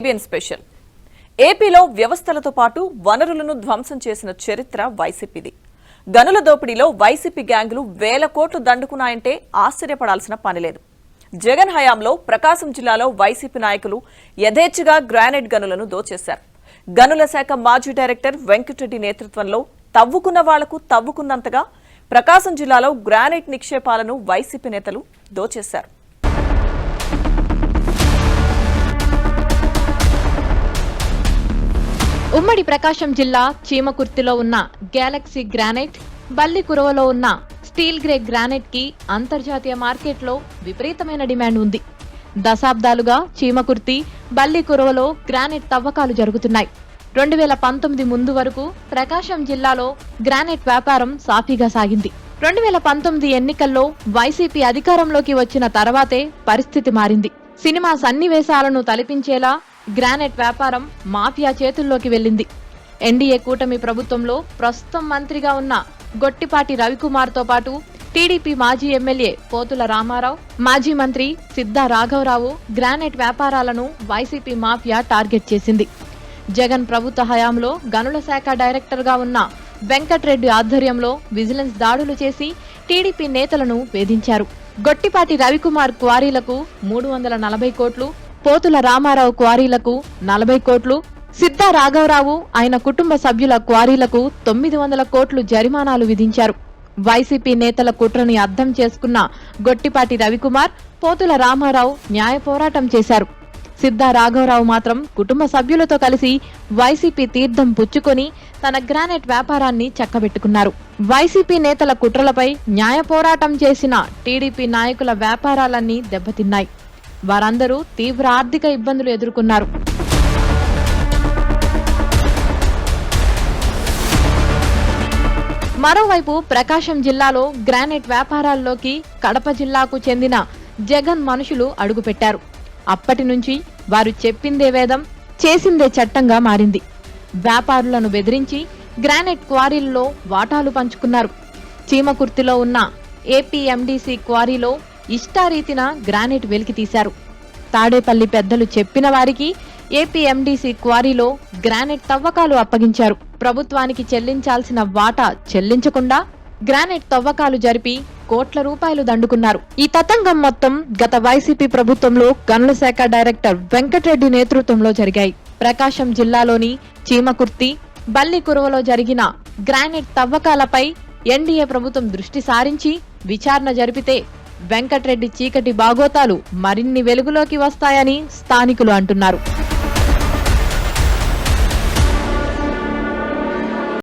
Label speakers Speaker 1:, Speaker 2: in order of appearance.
Speaker 1: ABN special ఏపీలో వ్యవస్థలతో పాటు వనరులను ధ్వంసం చేసిన చరిత్ర వైసీపీది. గనుల దోపిడీలో వైసీపీ గ్యాంగులు వేల కోట్లు దండుకున్నాయంటే ఆశ్చర్యపడాల్సిన పనిలేదు. జగన్ హయాంలో ప్రకాశం జిల్లాలో వైసీపీ నాయకులు యథేచ్ఛగా గ్రానైట్ గనులను దోచేశారు. గనుల శాఖ మాజీ డైరెక్టర్ వెంకటరెడ్డి నేతృత్వంలో తవ్వుకున్న వాళ్లకు తవ్వుకున్నంతగా ప్రకాశం జిల్లాలో గ్రానైట్ నిక్షేపాలను వైసీపీ నేతలు దోచేశారు.
Speaker 2: ఉమ్మడి ప్రకాశం జిల్లా చీమకుర్తిలో ఉన్న గ్యాలక్సీ గ్రానైట్, బల్లికురవలో ఉన్న స్టీల్ గ్రే గ్రానైట్ కి అంతర్జాతీయ మార్కెట్లో విపరీతమైన డిమాండ్ ఉంది. దశాబ్దాలుగా చీమకుర్తి, బల్లికురవలో గ్రానైట్ తవ్వకాలు జరుగుతున్నాయి. 2019 ముందు వరకు ప్రకాశం జిల్లాలో గ్రానైట్ వ్యాపారం సాఫీగా సాగింది. 2019 ఎన్నికల్లో వైసీపీ అధికారంలోకి వచ్చిన తర్వాతే పరిస్థితి మారింది. సినిమా సన్నివేశాలను తలపించేలా గ్రానైట్ వ్యాపారం మాఫియా చేతుల్లోకి వెళ్లింది. ఎన్డీఏ కూటమి ప్రభుత్వంలో ప్రస్తుతం మంత్రిగా ఉన్న గొట్టిపాటి రవికుమార్ తో పాటు టీడీపీ మాజీ ఎమ్మెల్యే పోతుల రామారావు, మాజీ మంత్రి సిద్ధా రాఘవరావు గ్రానైట్ వ్యాపారాలను వైసీపీ మాఫియా టార్గెట్ చేసింది. జగన్ ప్రభుత్వ హయాంలో గనుల శాఖ డైరెక్టర్ గా ఉన్న వెంకటరెడ్డి ఆధ్వర్యంలో విజిలెన్స్ దాడులు చేసి టీడీపీ నేతలను వేధించారు. గొట్టిపాటి రవికుమార్ క్వారీలకు 340 కోట్లు, పోతుల రామారావు క్వారీలకు 40 కోట్లు, సిద్ధా రాఘవరావు ఆయన కుటుంబ సభ్యుల క్వారీలకు 900 కోట్లు జరిమానాలు విధించారు. వైసీపీ నేతల కుట్రని అర్థం చేసుకున్న గొట్టిపాటి రవికుమార్, పోతుల రామారావు న్యాయ పోరాటం చేశారు. సిద్ధా రాఘవరావు మాత్రం కుటుంబ సభ్యులతో కలిసి వైసీపీ తీర్థం పుచ్చుకొని తన గ్రానైట్ వ్యాపారాన్ని చక్కబెట్టుకున్నారు. వైసీపీ నేతల కుట్రలపై న్యాయ పోరాటం చేసిన టీడీపీ నాయకుల వ్యాపారాలన్నీ దెబ్బతిన్నాయి. వారందరూ తీవ్ర ఆర్థిక ఇబ్బందులు ఎదుర్కొన్నారు. మరోవైపు ప్రకాశం జిల్లాలో గ్రానైట్ వ్యాపారాల్లోకి కడప జిల్లాకు చెందిన జగన్ మనుషులు అడుగుపెట్టారు. అప్పటి నుంచి వారు చెప్పిందే వేదం, చేసిందే చట్టంగా మారింది. వ్యాపారులను బెదిరించి గ్రానైట్ క్వారీల్లో వాటాలు పంచుకున్నారు. చీమకుర్తిలో ఉన్న ఏపీఎండీసీ క్వారీలో ఇష్టారీతిన గ్రానైట్ వెలికి తీశారు. తాడేపల్లి పెద్దలు చెప్పిన వారికి ఏపీఎండీసీ క్వారీలో గ్రానైట్ తవ్వకాలు అప్పగించారు. ప్రభుత్వానికి చెల్లించాల్సిన వాటా చెల్లించకుండా గ్రానైట్ తవ్వకాలు జరిపి కోట్ల రూపాయలు దండుకున్నారు. ఈ తతంగం మొత్తం గత వైసీపీ ప్రభుత్వంలో గనుల శాఖ డైరెక్టర్ వెంకటరెడ్డి నేతృత్వంలో జరిగాయి. ప్రకాశం జిల్లాలోని చీమకుర్తి, బల్లికురవలో జరిగిన గ్రానైట్ తవ్వకాలపై ఎన్డీఏ ప్రభుత్వం దృష్టి సారించి విచారణ జరిపితే వెంకటరెడ్డి చీకటి బాగోతాలు మరిన్ని వెలుగులోకి వస్తాయని స్థానికులు అంటున్నారు.